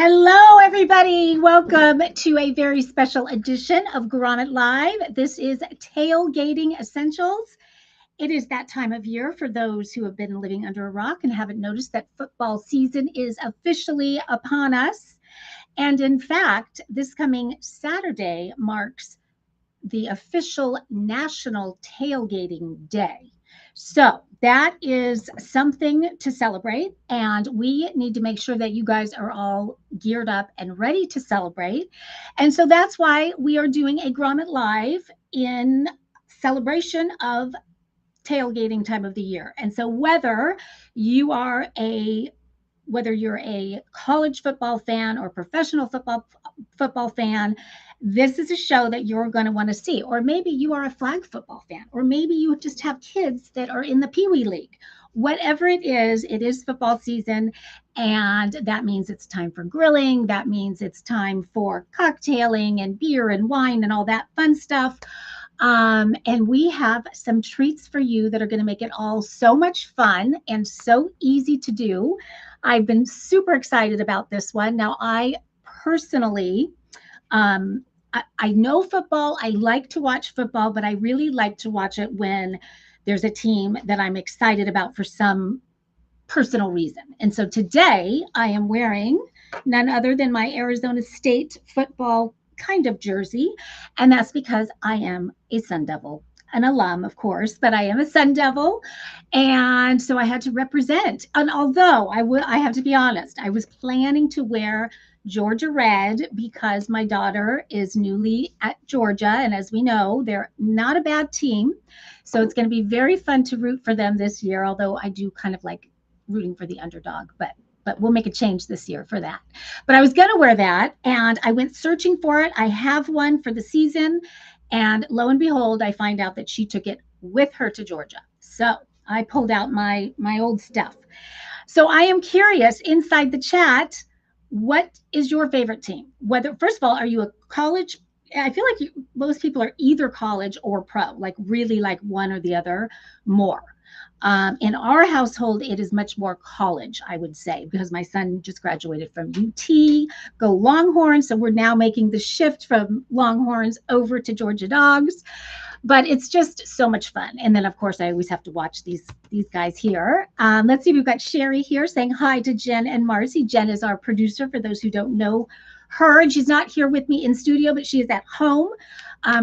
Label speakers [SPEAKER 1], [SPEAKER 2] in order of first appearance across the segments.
[SPEAKER 1] Hello, everybody. Welcome to a very special edition of Grommet Live. This is Tailgating Essentials. It is that time of year for those who have been living under a rock and haven't noticed that football season is officially upon us. And in fact, this coming Saturday marks the official National Tailgating Day. So that is something to celebrate, and we need to make sure that you guys are all geared up and ready to celebrate. And so that's why we are doing a Grommet Live in celebration of tailgating time of the year. And so whether you're a college football fan or professional football fan, this is a show that you're going to want to see. Or maybe you are a flag football fan, or maybe you just have kids that are in the Pee Wee League. Whatever it is football season, and that means it's time for grilling. That means it's time for cocktailing and beer and wine and all that fun stuff. And we have some treats for you that are going to make it all so much fun and so easy to do. I've been super excited about this one. Now, I personally, I know football. I like to watch football, but I really like to watch it when there's a team that I'm excited about for some personal reason. And so today I am wearing none other than my Arizona State football kind of jersey. And that's because I am a Sun Devil, an alum, of course, but I am a Sun Devil. And so I had to represent. And although I have to be honest, I was planning to wear Georgia red because my daughter is newly at Georgia. And as we know, they're not a bad team. So it's going to be very fun to root for them this year, although I do kind of like rooting for the underdog, but we'll make a change this year for that. But I was going to wear that, and I went searching for it. I have one for the season, and lo and behold, I find out that she took it with her to Georgia. So I pulled out my old stuff. So I am curious, inside the chat, what is your favorite team? First of all, are you a college? I feel like most people are either college or pro, like really like one or the other more. In our household, it is much more college, I would say, because my son just graduated from UT, go Longhorns. So we're now making the shift from Longhorns over to Georgia Dogs. But it's just so much fun. And then, of course, I always have to watch these guys here. Let's see, we've got Sherry here saying hi to Jen and Marcy. Jen is our producer, for those who don't know her. And she's not here with me in studio, but she is at home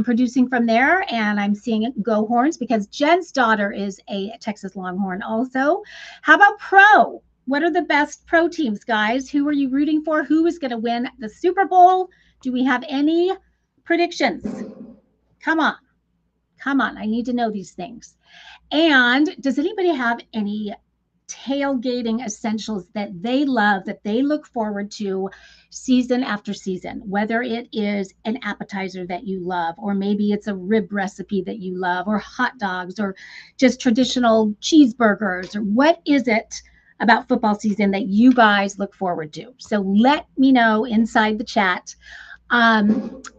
[SPEAKER 1] producing from there. And I'm seeing it go Horns because Jen's daughter is a Texas Longhorn also. How about pro? What are the best pro teams, guys? Who are you rooting for? Who is going to win the Super Bowl? Do we have any predictions? Come on. I need to know these things. And does anybody have any tailgating essentials that they love, that they look forward to season after season, whether it is an appetizer that you love, or maybe it's a rib recipe that you love, or hot dogs, or just traditional cheeseburgers, or what is it about football season that you guys look forward to? So let me know inside the chat.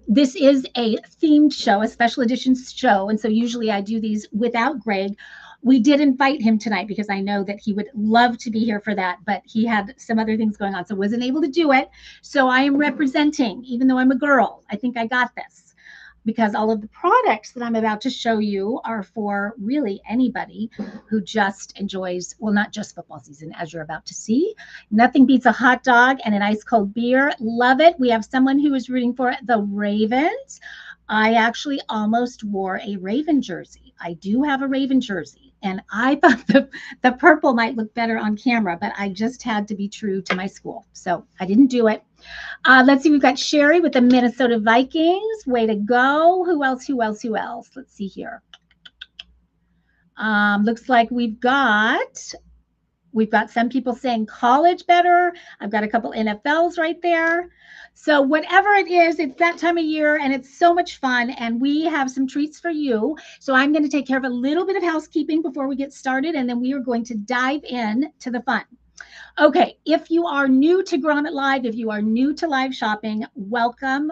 [SPEAKER 1] This is a themed show, a special edition show, and so usually I do these without Greg. We did invite him tonight because I know that he would love to be here for that, but he had some other things going on, so wasn't able to do it. So I am representing, even though I'm a girl. I think I got this, because all of the products that I'm about to show you are for really anybody who just enjoys, well, not just football season, as you're about to see. Nothing beats a hot dog and an ice cold beer. Love it. We have someone who is rooting for the Ravens. I actually almost wore a Raven jersey. I do have a Raven jersey, and I thought the purple might look better on camera, but I just had to be true to my school, so I didn't do it. Let's see, we've got Sherry with the Minnesota Vikings. Way to go. Who else? Let's see here. Looks like we've got some people saying college better. I've got a couple NFLs right there. So whatever it is, it's that time of year, and it's so much fun, and we have some treats for you. So I'm going to take care of a little bit of housekeeping before we get started, and then we are going to dive in to the fun. Okay, if you are new to Grommet Live, if you are new to live shopping, welcome.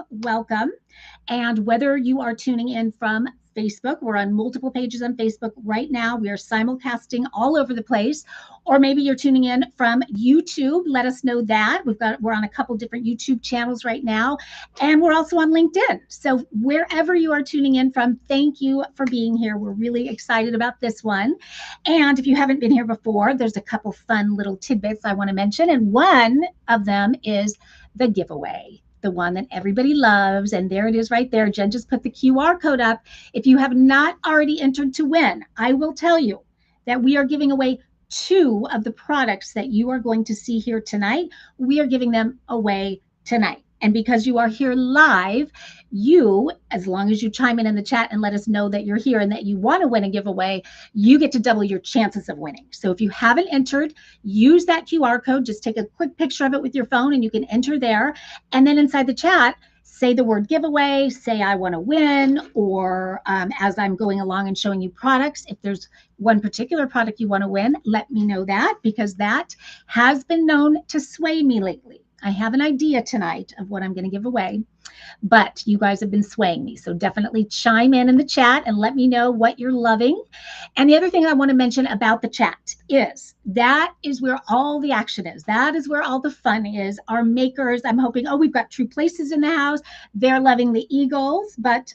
[SPEAKER 1] And whether you are tuning in from Facebook. We're on multiple pages on Facebook right now. We are simulcasting all over the place. Or maybe you're tuning in from YouTube. Let us know that. We're on a couple different YouTube channels right now. And we're also on LinkedIn. So wherever you are tuning in from, thank you for being here. We're really excited about this one. And if you haven't been here before, there's a couple fun little tidbits I want to mention. And one of them is the giveaway, the one that everybody loves. And there it is right there. Jen just put the QR code up. If you have not already entered to win, I will tell you that we are giving away 2 of the products that you are going to see here tonight. We are giving them away tonight. And because you are here live, you, as long as you chime in the chat and let us know that you're here and that you want to win a giveaway, you get to double your chances of winning. So if you haven't entered, use that QR code. Just take a quick picture of it with your phone and you can enter there. And then inside the chat, say the word giveaway, say I want to win, or as I'm going along and showing you products, if there's one particular product you want to win, let me know that, because that has been known to sway me lately. I have an idea tonight of what I'm going to give away, but you guys have been swaying me. So definitely chime in the chat and let me know what you're loving. And the other thing I want to mention about the chat is that is where all the action is. That is where all the fun is. Our makers, I'm hoping, oh, we've got True Places in the house. They're loving the Eagles, but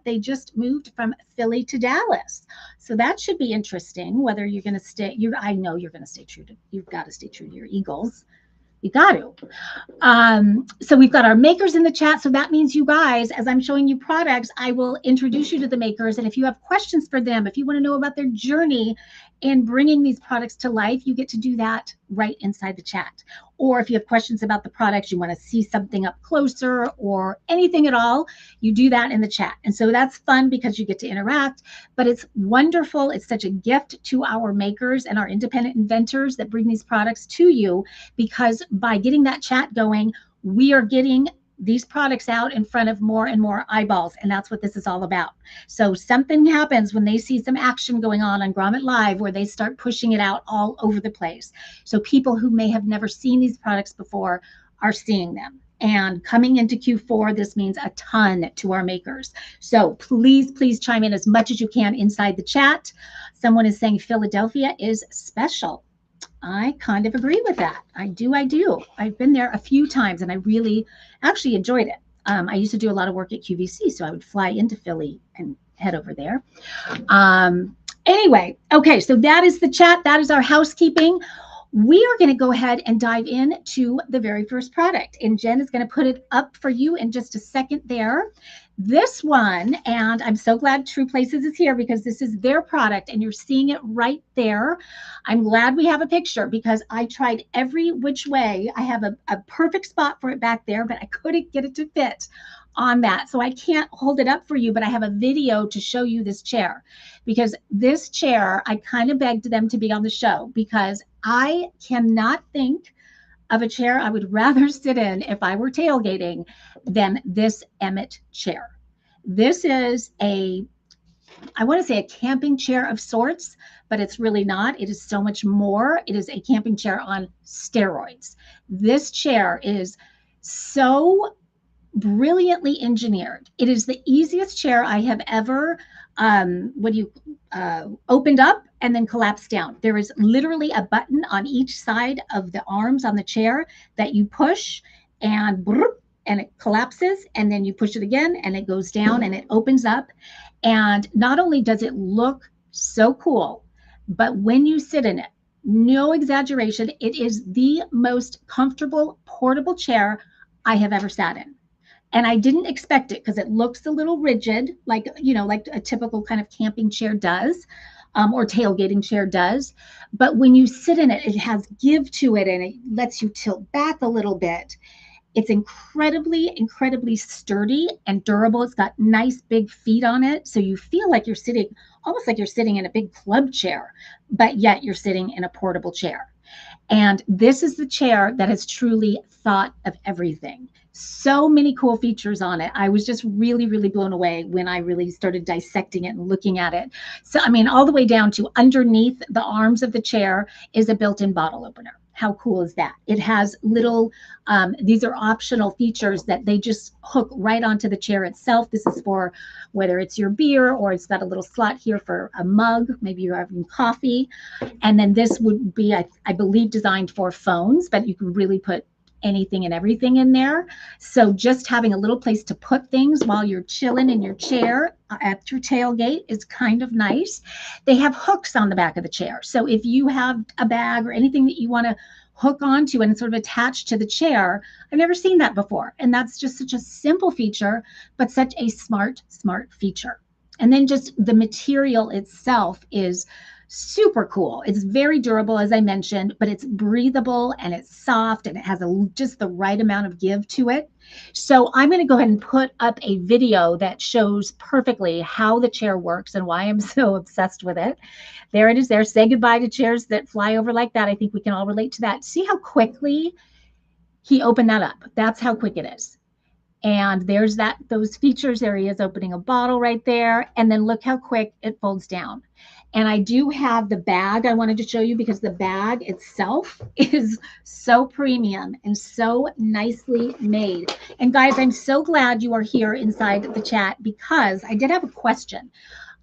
[SPEAKER 1] they just moved from Philly to Dallas. So that should be interesting, whether you're going to stay. I know you're going to stay true to, you've got to stay true to your Eagles. You got to. So we've got our makers in the chat. So that means you guys, as I'm showing you products, I will introduce you to the makers. And if you have questions for them, if you want to know about their journey in bringing these products to life, you get to do that right inside the chat. Or if you have questions about the products, you want to see something up closer or anything at all, you do that in the chat. And so that's fun because you get to interact, but it's wonderful. It's such a gift to our makers and our independent inventors that bring these products to you, because by getting that chat going, we are getting these products out in front of more and more eyeballs. And that's what this is all about. So something happens when they see some action going on Grommet Live, where they start pushing it out all over the place. So people who may have never seen these products before are seeing them. And coming into Q4, this means a ton to our makers. So please, please chime in as much as you can inside the chat. Someone is saying Philadelphia is special. I kind of agree with that. I do. I've been there a few times and I really actually enjoyed it. I used to do a lot of work at QVC, so I would fly into Philly and head over there. Anyway, okay, so that is the chat. That is our housekeeping. We are going to go ahead and dive into the very first product. And Jen is going to put it up for you in just a second there. This one, and I'm so glad True Places is here because this is their product and you're seeing it right there. I'm glad we have a picture because I tried every which way. I have a perfect spot for it back there, but I couldn't get it to fit on that. So I can't hold it up for you, but I have a video to show you this chair, because this chair, I kind of begged them to be on the show because I cannot think of a chair I would rather sit in if I were tailgating than this Emmett chair. This is I want to say a camping chair of sorts, but it's really not. It is so much more. It is a camping chair on steroids. This chair is so brilliantly engineered. It is the easiest chair I have ever opened up and then collapsed down. There is literally a button on each side of the arms on the chair that you push and it collapses, and then you push it again and it goes down and it opens up. And not only does it look so cool, but when you sit in it, no exaggeration, it is the most comfortable portable chair I have ever sat in. And I didn't expect it because it looks a little rigid, like a typical kind of camping chair does, or tailgating chair does. But when you sit in it, it has give to it and it lets you tilt back a little bit. It's incredibly, incredibly sturdy and durable. It's got nice big feet on it. So you feel like you're sitting, almost like you're sitting in a big club chair, but yet you're sitting in a portable chair. And this is the chair that has truly thought of everything. So many cool features on it. I was just really, really blown away when I really started dissecting it and looking at it. So, I mean, all the way down to underneath the arms of the chair is a built-in bottle opener. How cool is that? It has little, these are optional features that they just hook right onto the chair itself. This is for whether it's your beer, or it's got a little slot here for a mug. Maybe you're having coffee. And then this would be, I believe, designed for phones, but you can really put anything and everything in there. So just having a little place to put things while you're chilling in your chair at your tailgate is kind of nice. They have hooks on the back of the chair. So if you have a bag or anything that you want to hook onto and sort of attach to the chair, I've never seen that before. And that's just such a simple feature, but such a smart feature. And then just the material itself is super cool. It's very durable, as I mentioned, but it's breathable and it's soft and it has just the right amount of give to it. So I'm going to go ahead and put up a video that shows perfectly how the chair works and why I'm so obsessed with it. There it is there. Say goodbye to chairs that fly over like that. I think we can all relate to that. See how quickly he opened that up. That's how quick it is. And there's those features. There he is opening a bottle right there. And then look how quick it folds down. And I do have the bag I wanted to show you, because the bag itself is so premium and so nicely made. And guys, I'm so glad you are here inside the chat, because I did have a question.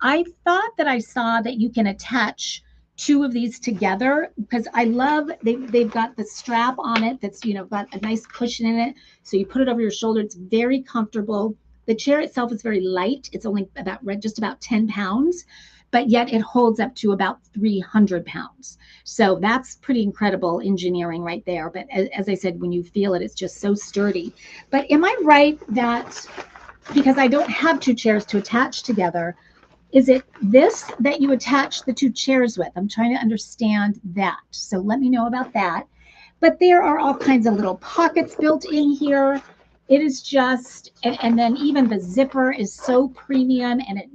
[SPEAKER 1] I thought that I saw that you can attach two of these together, because I love they've got the strap on it that's, you know, got a nice cushion in it. So you put it over your shoulder. It's very comfortable. The chair itself is very light. It's only just about 10 pounds, but yet it holds up to about 300 pounds. So that's pretty incredible engineering right there. But as I said, when you feel it, it's just so sturdy. But am I right that, because I don't have two chairs to attach together, is it this that you attach the two chairs with? I'm trying to understand that. So let me know about that. But there are all kinds of little pockets built in here. It is just, and then even the zipper is so premium, and it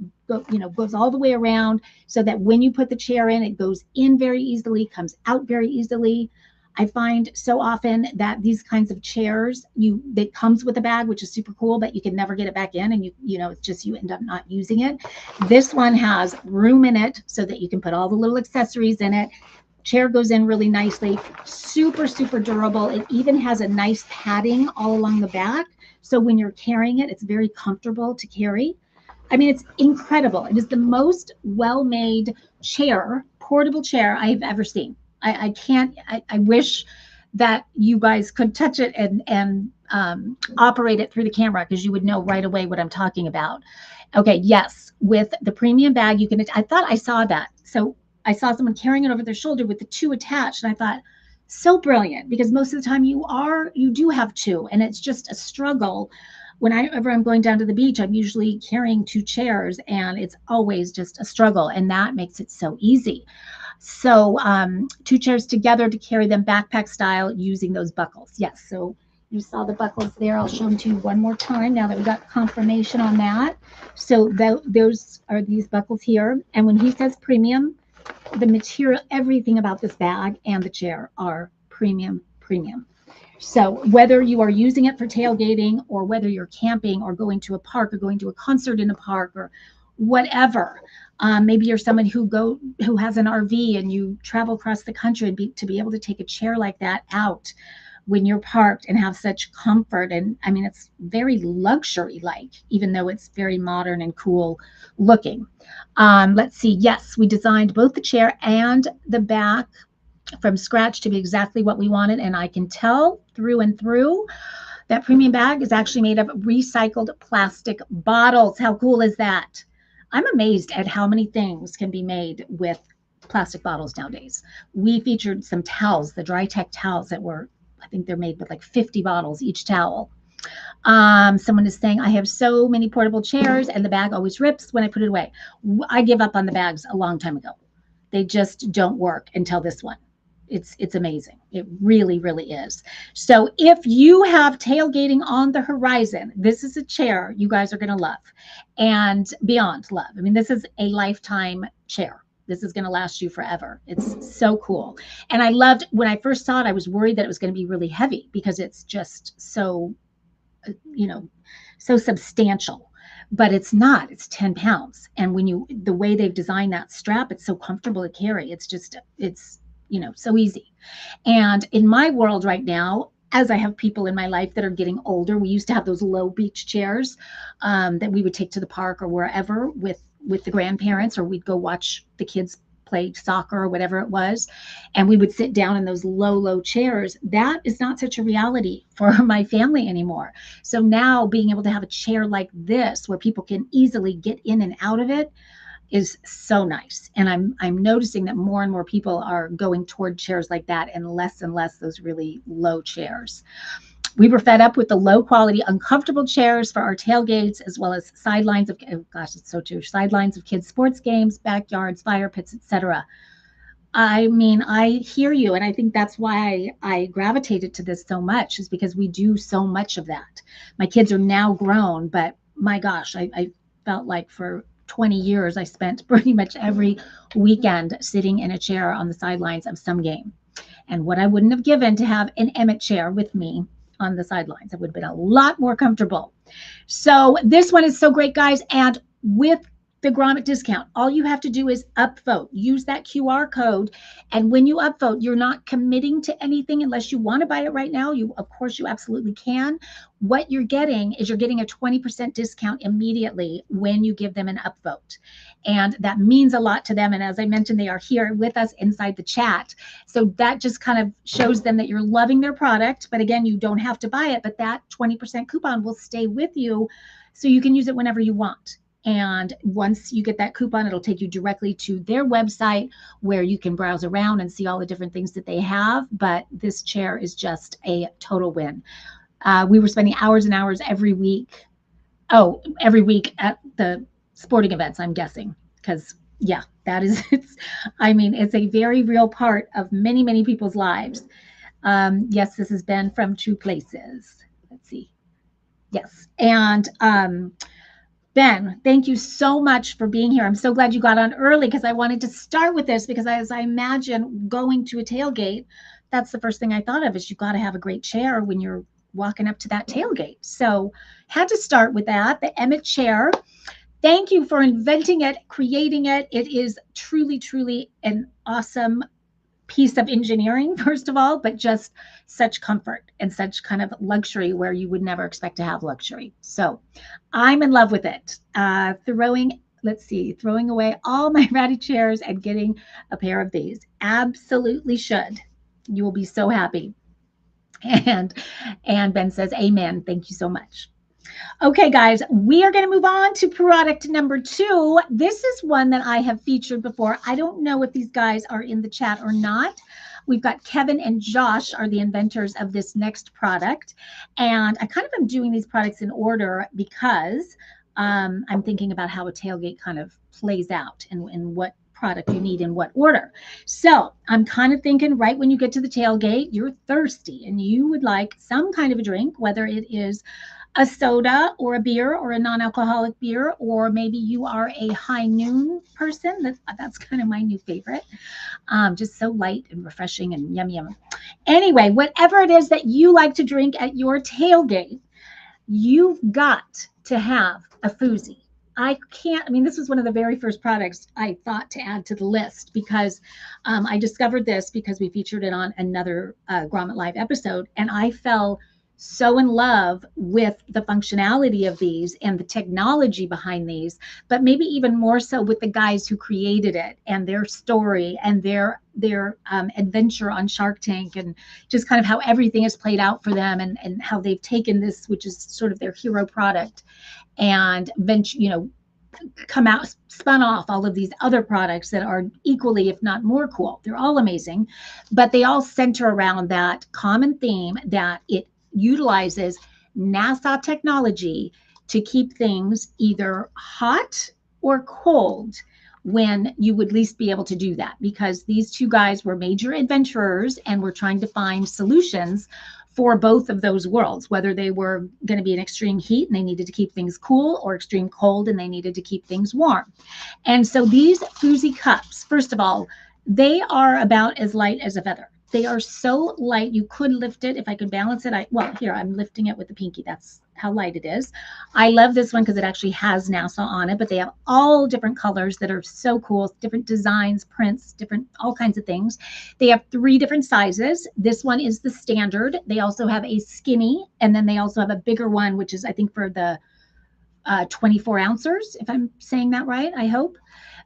[SPEAKER 1] goes all the way around, so that when you put the chair in, it goes in very easily, comes out very easily. I find so often that these kinds of chairs, it comes with a bag, which is super cool, but you can never get it back in, and it's just, you end up not using it. This one has room in it so that you can put all the little accessories in it. Chair goes in really nicely, super durable. It even has a nice padding all along the back, so when you're carrying it, it's very comfortable to carry. I mean, it's incredible. It is the most well-made portable chair I've ever seen. I wish that you guys could touch it and operate it through the camera, because you would know right away what I'm talking about. Okay, yes, with the premium bag, I thought I saw that. So I saw someone carrying it over their shoulder with the two attached, and I thought, so brilliant, because most of the time you do have two, and it's just a struggle. Whenever I'm going down to the beach, I'm usually carrying two chairs, and it's always just a struggle, and that makes it so easy. So two chairs together to carry them backpack style using those buckles. Yes, so you saw the buckles there. I'll show them to you one more time now that we got confirmation on that. So those are these buckles here. And when he says premium, the material, everything about this bag and the chair are premium. So whether you are using it for tailgating, or whether you're camping, or going to a park, or going to a concert in a park, or whatever, maybe you're someone who has an RV and you travel across the country, and to be able to take a chair like that out when you're parked and have such comfort. And I mean, it's very luxury-like, even though it's very modern and cool looking. Let's see. Yes, we designed both the chair and the back from scratch to be exactly what we wanted. And I can tell through and through that premium bag is actually made of recycled plastic bottles. How cool is that? I'm amazed at how many things can be made with plastic bottles nowadays. We featured some towels, the dry tech towels that were, I think they're made with like 50 bottles each towel. Someone is saying, I have so many portable chairs and the bag always rips when I put it away. I give up on the bags a long time ago. They just don't work until this one. It's amazing. It really is. So if you have tailgating on the horizon, this is a chair you guys are going to love, and beyond love. I mean, this is a lifetime chair. This is going to last you forever. It's so cool. And I loved, when I first saw it, I was worried that it was going to be really heavy, because it's just so, so substantial. But it's not. It's 10 pounds. And the way they've designed that strap, it's so comfortable to carry. It's so easy. And in my world right now, as I have people in my life that are getting older, we used to have those low beach chairs that we would take to the park or wherever with the grandparents, or we'd go watch the kids play soccer or whatever it was, and we would sit down in those low chairs. That is not such a reality for my family anymore. So now being able to have a chair like this where people can easily get in and out of it is so nice. And I'm noticing that more and more people are going toward chairs like that and less those really low chairs. We were fed up with the low quality, uncomfortable chairs for our tailgates, as well as sidelines of, oh gosh, it's so true, sidelines of kids' sports games, backyards, fire pits, etc. I mean, I hear you, and I think that's why I gravitated to this so much, is because we do so much of that. My kids are now grown, but my gosh, I felt like for 20 years, I spent pretty much every weekend sitting in a chair on the sidelines of some game. And what I wouldn't have given to have an Emmett chair with me on the sidelines, it would have been a lot more comfortable. So this one is so great, guys. And with the Grommet discount, all you have to do is upvote. Use that QR code. And when you upvote, you're not committing to anything unless you want to buy it right now. Of course, you absolutely can. What you're getting is you're getting a 20% discount immediately when you give them an upvote. And that means a lot to them. And as I mentioned, they are here with us inside the chat. So that just kind of shows them that you're loving their product. But again, you don't have to buy it, but that 20% coupon will stay with you so you can use it whenever you want. And once you get that coupon, it'll take you directly to their website where you can browse around and see all the different things that they have. But this chair is just a total win. We were spending hours and hours every week at the sporting events, I'm guessing, because yeah, that is, it's a very real part of many people's lives. Yes, this has been from Two Places. Let's see. Yes. And Ben, thank you so much for being here. I'm so glad you got on early because I wanted to start with this because as I imagine going to a tailgate, that's the first thing I thought of is you got to have a great chair when you're walking up to that tailgate. So had to start with that, the Emmett chair. Thank you for inventing it, creating it. It is truly an awesome piece of engineering, first of all, but just such comfort and such kind of luxury where you would never expect to have luxury. So I'm in love with it. Throwing away all my ratty chairs and getting a pair of these. Absolutely should. You will be so happy. And Ben says, amen. Thank you so much. Okay, guys, we are going to move on to product number 2. This is one that I have featured before. I don't know if these guys are in the chat or not. We've got Kevin and Josh are the inventors of this next product. And I kind of am doing these products in order because I'm thinking about how a tailgate kind of plays out and what product you need in what order. So I'm kind of thinking right when you get to the tailgate, you're thirsty and you would like some kind of a drink, whether it is a soda or a beer or a non-alcoholic beer, or maybe you are a high noon person. That's kind of my new favorite. Just so light and refreshing and yum. Anyway, whatever it is that you like to drink at your tailgate, you've got to have a Foozie. This was one of the very first products I thought to add to the list because I discovered this because we featured it on another Grommet Live episode, and I fell so in love with the functionality of these and the technology behind these, but maybe even more so with the guys who created it and their story and their adventure on Shark Tank and just kind of how everything has played out for them and how they've taken this, which is sort of their hero product, and spun off all of these other products that are equally, if not more cool. They're all amazing, but they all center around that common theme that it utilizes NASA technology to keep things either hot or cold when you would least be able to do that, because these two guys were major adventurers and were trying to find solutions for both of those worlds, whether they were going to be in extreme heat and they needed to keep things cool, or extreme cold and they needed to keep things warm. And so these Foozie cups, first of all, they are about as light as a feather. They are so light. You could lift it if I could balance it. Well, here, I'm lifting it with the pinky. That's how light it is. I love this one because it actually has NASA on it, but they have all different colors that are so cool, different designs, prints, different, all kinds of things. They have 3 different sizes. This one is the standard. They also have a skinny, and then they also have a bigger one, which is, I think, for the 24 ounces, if I'm saying that right, I hope.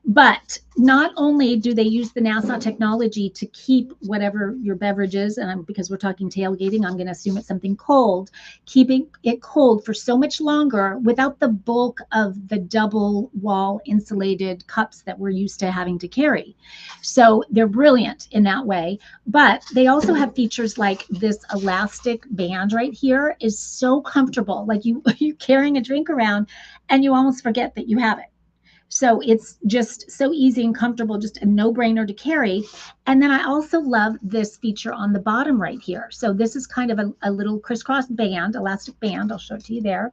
[SPEAKER 1] But not only do they use the NASA technology to keep whatever your beverage is, and because we're talking tailgating, I'm going to assume it's something cold, keeping it cold for so much longer without the bulk of the double wall insulated cups that we're used to having to carry. So they're brilliant in that way. But they also have features like this elastic band right here is so comfortable. Like you're carrying a drink around and you almost forget that you have it. So it's just so easy and comfortable, just a no-brainer to carry. And then I also love this feature on the bottom right here. So this is kind of a little crisscross band, elastic band. I'll show it to you there.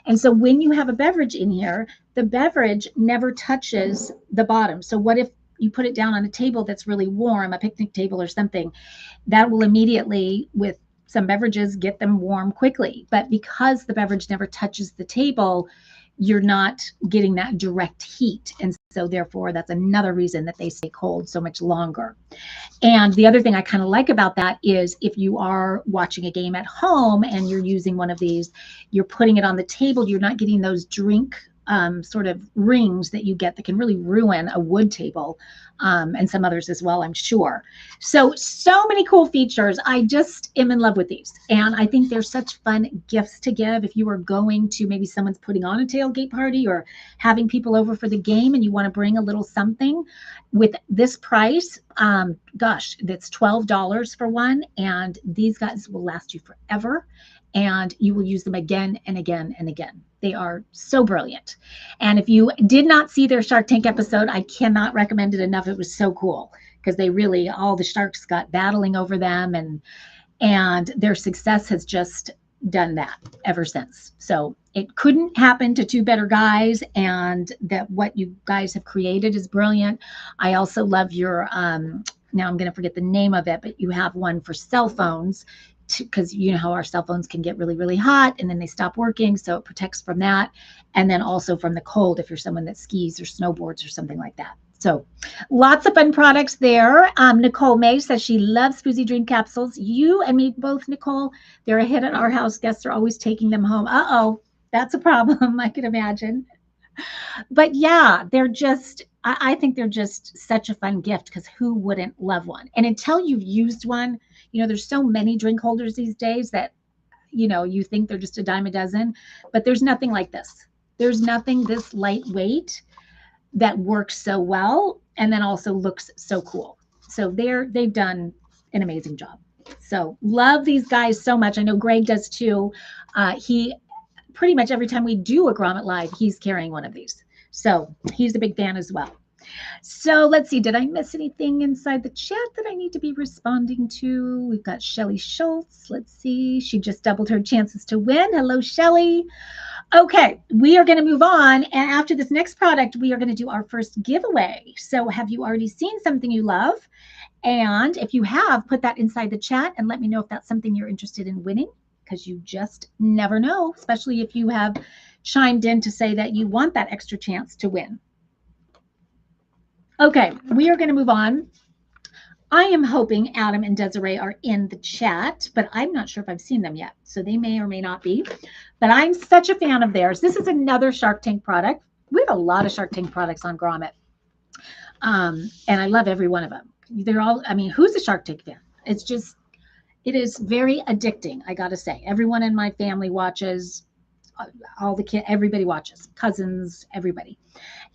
[SPEAKER 1] And so when you have a beverage in here, the beverage never touches the bottom. So what if you put it down on a table that's really warm, a picnic table or something, that will immediately, with some beverages, get them warm quickly. But because the beverage never touches the table, you're not getting that direct heat. And so therefore, that's another reason that they stay cold so much longer. And the other thing I kind of like about that is if you are watching a game at home and you're using one of these, you're putting it on the table, you're not getting those drink sort of rings that you get that can really ruin a wood table, and some others as well, I'm sure. So many cool features. I just am in love with these. And I think they're such fun gifts to give if you are going to, maybe someone's putting on a tailgate party or having people over for the game and you want to bring a little something. With this price, gosh, that's $12 for one. And these guys will last you forever. And you will use them again and again and again. They are so brilliant. And if you did not see their Shark Tank episode, I cannot recommend it enough. It was so cool because they really, all the sharks got battling over them, and their success has just done that ever since. So it couldn't happen to 2 better guys, and that what you guys have created is brilliant. I also love your, now I'm going to forget the name of it, but you have one for cell phones, because you know how our cell phones can get really, really hot and then they stop working. So it protects from that. And then also from the cold if you're someone that skis or snowboards or something like that. So lots of fun products there. Nicole May says she loves Spoozy Dream capsules. You and me both, Nicole. They're a hit at our house. Guests are always taking them home. Uh-oh, that's a problem, I can imagine. But yeah, they're just, I think they're just such a fun gift because who wouldn't love one? And until you've used one, you know, there's so many drink holders these days that, you know, you think they're just a dime a dozen, but there's nothing like this. There's nothing this lightweight that works so well and then also looks so cool. So they've done an amazing job. So love these guys so much. I know Greg does too. He pretty much every time we do a Grommet Live, he's carrying one of these. So he's a big fan as well. So let's see, did I miss anything inside the chat that I need to be responding to? We've got Shelly Schultz. Let's see, she just doubled her chances to win. Hello, Shelly. Okay, we are going to move on. And after this next product, we are going to do our first giveaway. So have you already seen something you love? And if you have, put that inside the chat and let me know if that's something you're interested in winning, because you just never know, especially if you have chimed in to say that you want that extra chance to win. Okay, we are going to move on. I am hoping Adam and Desiree are in the chat, but I'm not sure if I've seen them yet. So they may or may not be, but I'm such a fan of theirs. This is another Shark Tank product. We have a lot of Shark Tank products on Grommet. And I love every one of them. They're all, I mean, who's a Shark Tank fan? It's just, it is very addicting, I got to say. Everyone in my family watches, all the kids, everybody watches, cousins, everybody.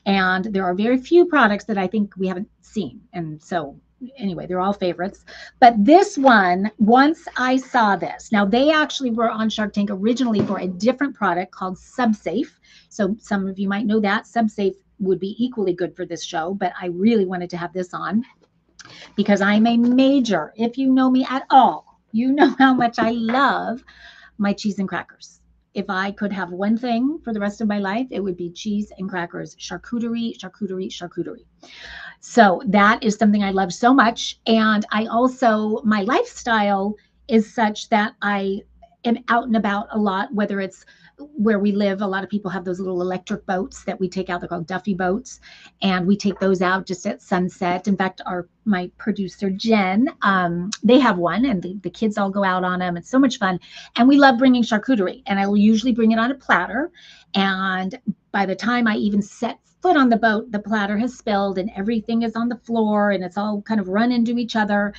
[SPEAKER 1] And there are very few products that I think we haven't seen. And so anyway, they're all favorites. But this one, once I saw this, now they actually were on Shark Tank originally for a different product called SubSafe. So some of you might know that. SubSafe would be equally good for this show, but I really wanted to have this on because I'm a major, if you know me at all, you know how much I love my cheese and crackers. If I could have one thing for the rest of my life, it would be cheese and crackers, charcuterie, charcuterie, charcuterie. So that is something I love so much. And I also, my lifestyle is such that I am out and about a lot, whether it's where we live. A lot of people have those little electric boats that we take out. They're called Duffy boats. And we take those out just at sunset. In fact, my producer, Jen, they have one, and the kids all go out on them. It's so much fun. And we love bringing charcuterie. And I will usually bring it on a platter. And by the time I even set foot on the boat, the platter has spilled and everything is on the floor and it's all kind of run into each other.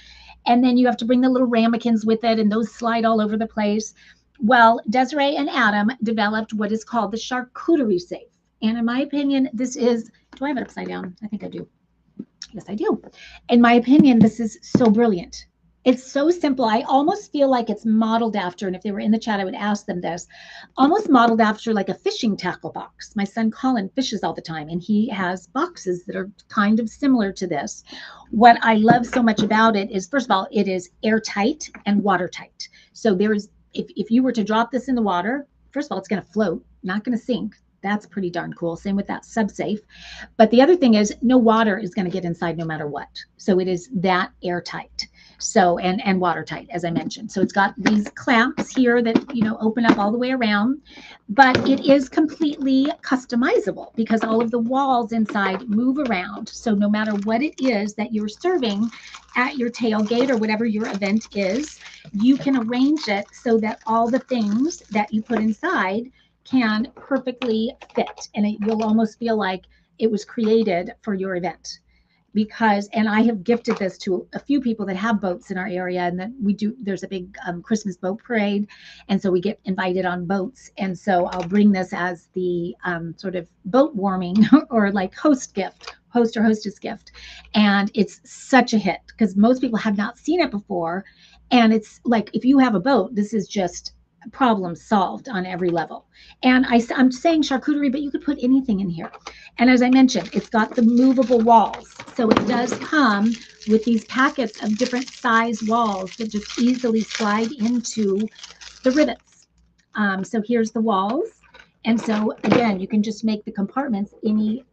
[SPEAKER 1] And then you have to bring the little ramekins with it, and those slide all over the place. Well, Desiree and Adam developed what is called the charcuterie safe. And in my opinion, this is, do I have it upside down? I think I do. Yes, I do. In my opinion, this is so brilliant. It's so simple. I almost feel like it's modeled after, and if they were in the chat, I would ask them this, almost modeled after like a fishing tackle box. My son Colin fishes all the time, and he has boxes that are kind of similar to this. What I love so much about it is, first of all, it is airtight and watertight. So there's, if you were to drop this in the water, first of all, it's going to float, not going to sink. That's pretty darn cool. Same with that sub-safe. But the other thing is no water is going to get inside no matter what. So it is that airtight. So, and watertight, as I mentioned. So it's got these clamps here that, you know, open up all the way around, but it is completely customizable because all of the walls inside move around. So no matter what it is that you're serving at your tailgate or whatever your event is, you can arrange it so that all the things that you put inside can perfectly fit, and you'll almost feel like it was created for your event. Because, and I have gifted this to a few people that have boats in our area, and then we do, there's a big Christmas boat parade, and so we get invited on boats, and so I'll bring this as the sort of boat warming or like host gift, host or hostess gift. And it's such a hit because most people have not seen it before, and it's like, if you have a boat, this is just problem solved on every level. And I'm saying charcuterie, but you could put anything in here. And as I mentioned, it's got the movable walls. So it does come with these packets of different size walls that just easily slide into the rivets. So here's the walls. And so again, you can just make the compartments any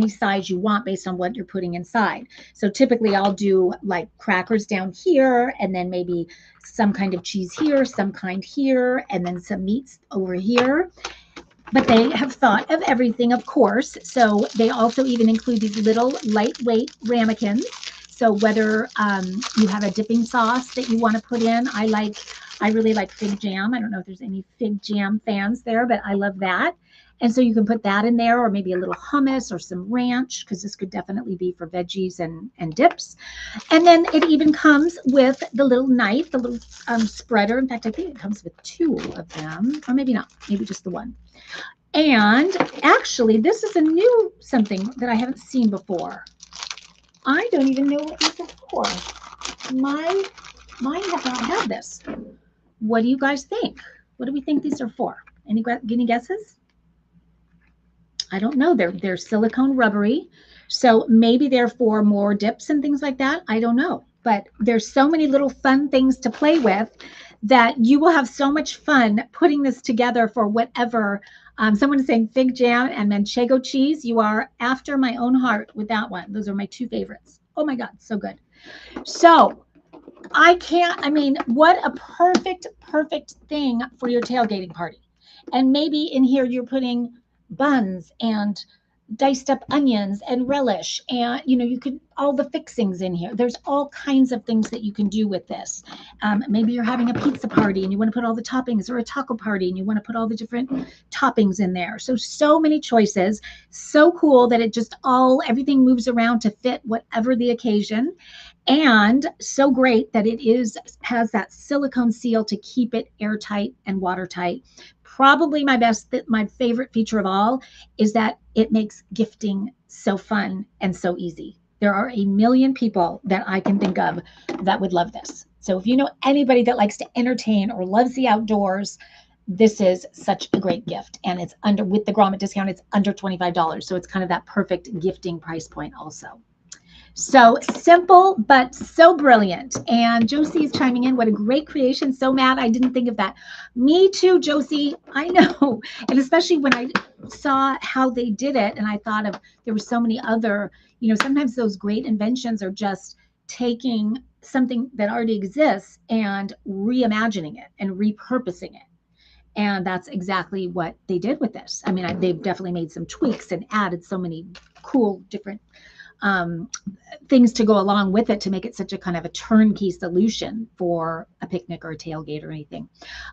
[SPEAKER 1] size you want based on what you're putting inside. So typically I'll do like crackers down here, and then maybe some kind of cheese here, some kind here, and then some meats over here. But they have thought of everything, of course. So they also even include these little lightweight ramekins. So whether you have a dipping sauce that you want to put in, I really like fig jam. I don't know if there's any fig jam fans there, but I love that. And so you can put that in there, or maybe a little hummus or some ranch, because this could definitely be for veggies and dips. And then it even comes with the little knife, the little spreader. In fact, I think it comes with two of them, or maybe not, maybe just the one. And actually, this is a new something that I haven't seen before. I don't even know what these are for. Mine have not had this. What do you guys think? What do we think these are for? Any guesses? I don't know. They're silicone rubbery. So maybe they're for more dips and things like that. I don't know. But there's so many little fun things to play with that you will have so much fun putting this together for whatever. Someone is saying fig jam and manchego cheese. You are after my own heart with that one. Those are my two favorites. Oh my God, so good. So I mean, what a perfect thing for your tailgating party. And maybe in here you're putting buns and diced up onions and relish, and you know, you could, all the fixings in here. There's all kinds of things that you can do with this. Maybe you're having a pizza party and you want to put all the toppings, or a taco party and you want to put all the different toppings in there. So many choices. So cool that it just everything moves around to fit whatever the occasion. And so great that it has that silicone seal to keep it airtight and watertight. Probably my favorite feature of all is that it makes gifting so fun and so easy. There are a million people that I can think of that would love this. So if you know anybody that likes to entertain or loves the outdoors, this is such a great gift. And it's with the Grommet discount, it's under $25. So it's kind of that perfect gifting price point also. So simple, but so brilliant. And Josie is chiming in. What a great creation. So mad I didn't think of that. Me too, Josie. I know. And especially when I saw how they did it, and I thought of there were so many other, sometimes those great inventions are just taking something that already exists and reimagining it and repurposing it. And that's exactly what they did with this. I mean, they've definitely made some tweaks and added so many cool different um, things to go along with it to make it such a kind of a turnkey solution for a picnic or a tailgate or anything.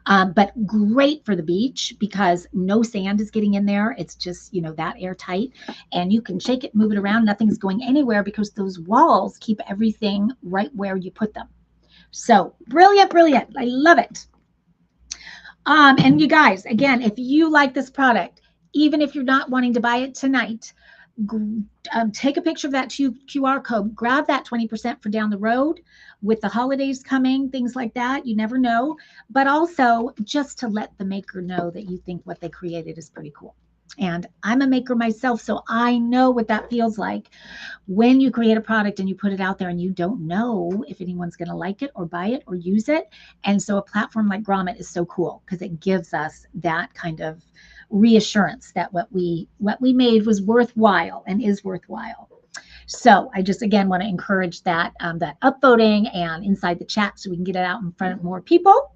[SPEAKER 1] But great for the beach because no sand is getting in there. It's just, that airtight, and you can shake it, move it around. Nothing's going anywhere because those walls keep everything right where you put them. So brilliant, brilliant. I love it. And you guys, again, if you like this product, even if you're not wanting to buy it tonight, take a picture of that QR code, grab that 20% for down the road with the holidays coming, things like that. You never know. But also just to let the maker know that you think what they created is pretty cool. And I'm a maker myself, so I know what that feels like when you create a product and you put it out there and you don't know if anyone's going to like it or buy it or use it. And so a platform like Grommet is so cool because it gives us that kind of reassurance that what we made was worthwhile and is worthwhile. So I just again want to encourage that that upvoting and inside the chat so we can get it out in front of more people.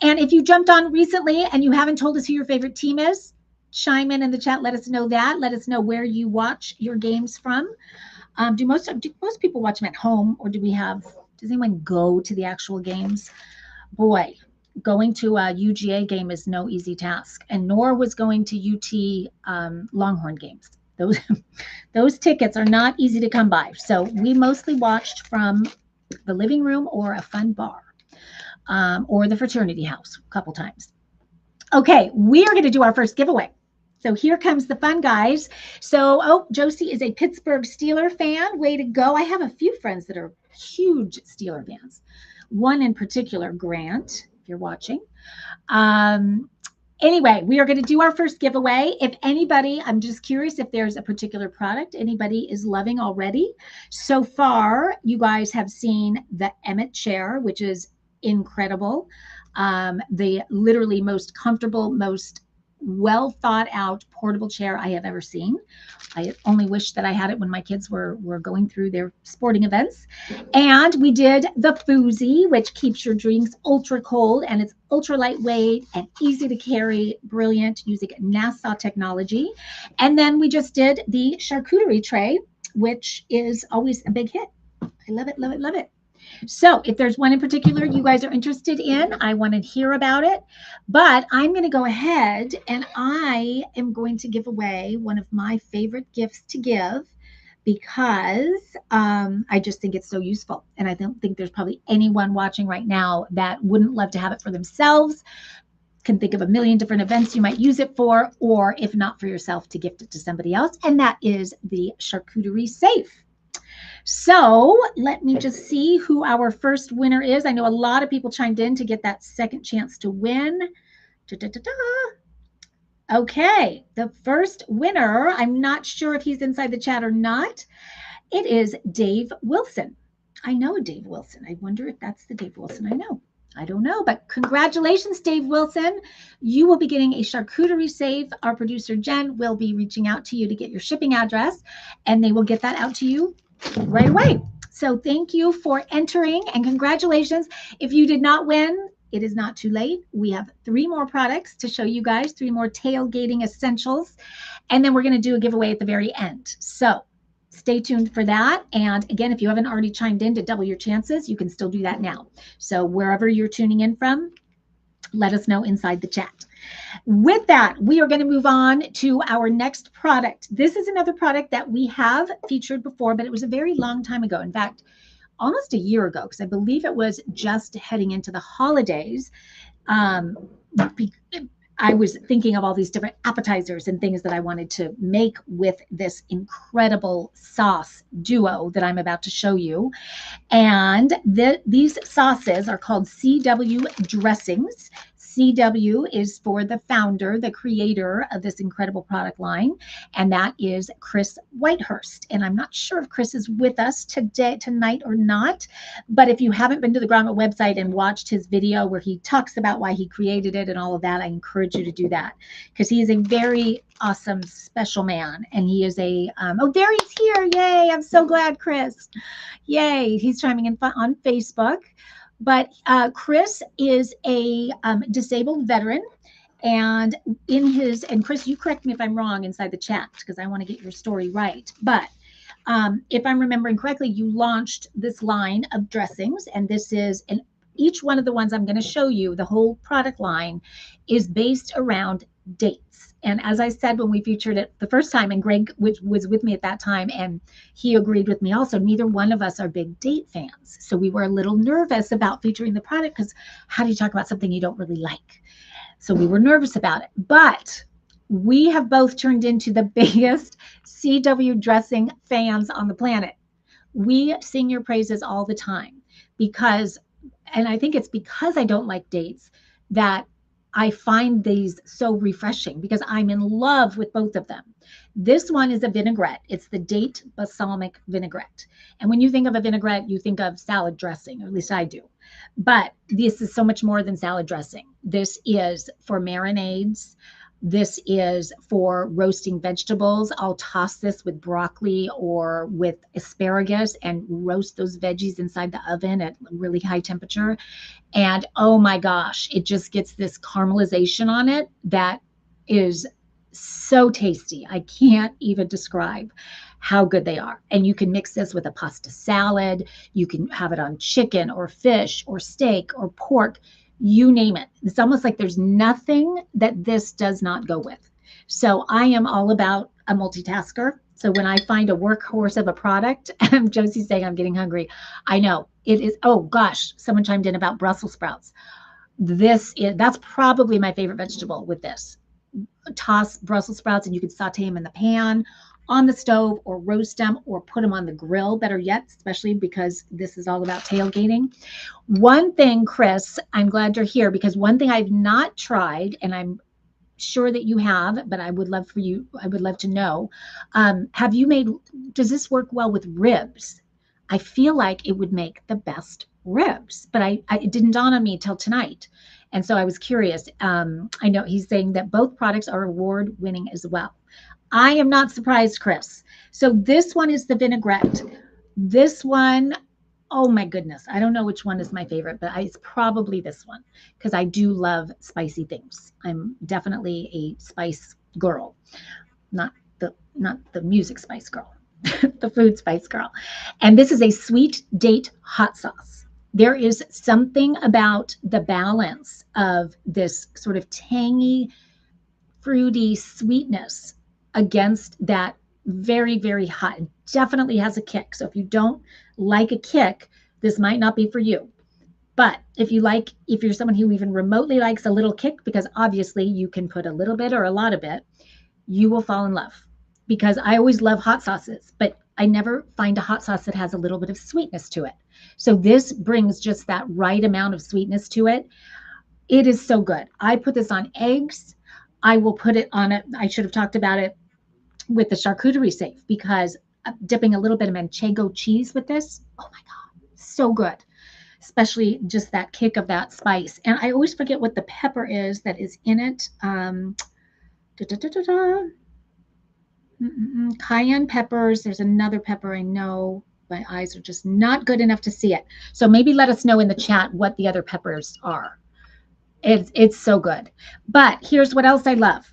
[SPEAKER 1] And if you jumped on recently and you haven't told us who your favorite team is, chime in the chat. Let us know that. Let us know where you watch your games from. Do most people watch them at home, or does anyone go to the actual games? Boy, going to a UGA game is no easy task, and nor was going to UT Longhorn games. Those tickets are not easy to come by. So we mostly watched from the living room or a fun bar or the fraternity house a couple times. Okay, we are going to do our first giveaway. So here comes the fun, guys. So, Josie is a Pittsburgh Steeler fan. Way to go. I have a few friends that are huge Steeler fans. One in particular, Grant, if you're watching. Anyway, we are going to do our first giveaway. If anybody, I'm just curious if there's a particular product anybody is loving already. So far, you guys have seen the Emmett chair, which is incredible. The literally most comfortable, most well thought out portable chair I have ever seen. I only wish that I had it when my kids were going through their sporting events. And we did the Fousey, which keeps your drinks ultra cold, and it's ultra lightweight and easy to carry, brilliant, using NASA technology. And then we just did the charcuterie tray, which is always a big hit. I love it, love it, love it. So if there's one in particular you guys are interested in, I want to hear about it. But I'm going to go ahead and I am going to give away one of my favorite gifts to give because I just think it's so useful. And I don't think there's probably anyone watching right now that wouldn't love to have it for themselves. Can think of a million different events you might use it for, or if not for yourself, to gift it to somebody else. And that is the charcuterie safe. So let me just see who our first winner is. I know a lot of people chimed in to get that second chance to win. Okay, the first winner, I'm not sure if he's inside the chat or not. It is Dave Wilson. I know Dave Wilson. I wonder if that's the Dave Wilson I know. I don't know, but congratulations, Dave Wilson. You will be getting a charcuterie safe. Our producer, Jen, will be reaching out to you to get your shipping address, and they will get that out to you right away. So thank you for entering and congratulations. If you did not win, it is not too late. We have 3 more products to show you guys, 3 more tailgating essentials. And then we're going to do a giveaway at the very end. So stay tuned for that. And again, if you haven't already chimed in to double your chances, you can still do that now. So wherever you're tuning in from, let us know inside the chat. With that, we are going to move on to our next product. This is another product that we have featured before, but it was a very long time ago. In fact, almost a year ago, because I believe it was just heading into the holidays. I was thinking of all these different appetizers and things that I wanted to make with this incredible sauce duo that I'm about to show you. And these sauces are called CW dressings. CW is for the founder, the creator of this incredible product line, and that is Chris Whitehurst. And I'm not sure if Chris is with us tonight or not, but if you haven't been to the Grommet website and watched his video where he talks about why he created it and all of that, I encourage you to do that, because he is a very awesome, special man. And he is a, oh, there he's here. Yay. I'm so glad, Chris. Yay. He's chiming in on Facebook. But Chris is a disabled veteran. And and Chris, you correct me if I'm wrong inside the chat, because I want to get your story right. But if I'm remembering correctly, you launched this line of dressings, and this is each one of the ones I'm going to show you, the whole product line is based around dates. And as I said when we featured it the first time, and Greg was with me at that time, and he agreed with me also, neither one of us are big date fans. So we were a little nervous about featuring the product, because how do you talk about something you don't really like? So we were nervous about it. But we have both turned into the biggest CW dressing fans on the planet. We sing your praises all the time because, and I think it's because I don't like dates that I find these so refreshing, because I'm in love with both of them. This one is a vinaigrette. It's the date balsamic vinaigrette. And when you think of a vinaigrette, you think of salad dressing, or at least I do. But this is so much more than salad dressing. This is for marinades. This is for roasting vegetables. I'll toss this with broccoli or with asparagus and roast those veggies inside the oven at really high temperature. And oh my gosh, it just gets this caramelization on it that is so tasty. I can't even describe how good they are. And you can mix this with a pasta salad. You can have it on chicken or fish or steak or pork. You name it. It's almost like there's nothing that this does not go with. So I am all about a multitasker. So when I find a workhorse of a product, Josie's saying I'm getting hungry. I know it is. Oh gosh, someone chimed in about Brussels sprouts. That's probably my favorite vegetable with this. Toss Brussels sprouts and you can saute them in the pan, on the stove, or roast them, or put them on the grill, better yet, especially because this is all about tailgating. One thing, Chris, I'm glad you're here, because one thing I've not tried, and I'm sure that you have, but I would love to know, does this work well with ribs? I feel like it would make the best ribs, but it didn't dawn on me till tonight. And so I was curious. I know he's saying that both products are award winning as well. I am not surprised, Chris. So this one is the vinaigrette. This one, oh my goodness, I don't know which one is my favorite, but it's probably this one, because I do love spicy things. I'm definitely a spice girl, not the music spice girl, the food spice girl. And this is a sweet date hot sauce. There is something about the balance of this sort of tangy, fruity sweetness against that very, very hot. It definitely has a kick. So if you don't like a kick, this might not be for you. But if you're someone who even remotely likes a little kick, because obviously you can put a little bit or a lot of it, you will fall in love. Because I always love hot sauces, but I never find a hot sauce that has a little bit of sweetness to it. So this brings just that right amount of sweetness to it. It is so good. I put this on eggs. I will put it on it. I should have talked about it with the charcuterie safe, because dipping a little bit of manchego cheese with this, oh my God, so good. Especially just that kick of that spice. And I always forget what the pepper is that is in it. Cayenne peppers. There's another pepper I know. My eyes are just not good enough to see it. So maybe let us know in the chat what the other peppers are. It's so good. But here's what else I love.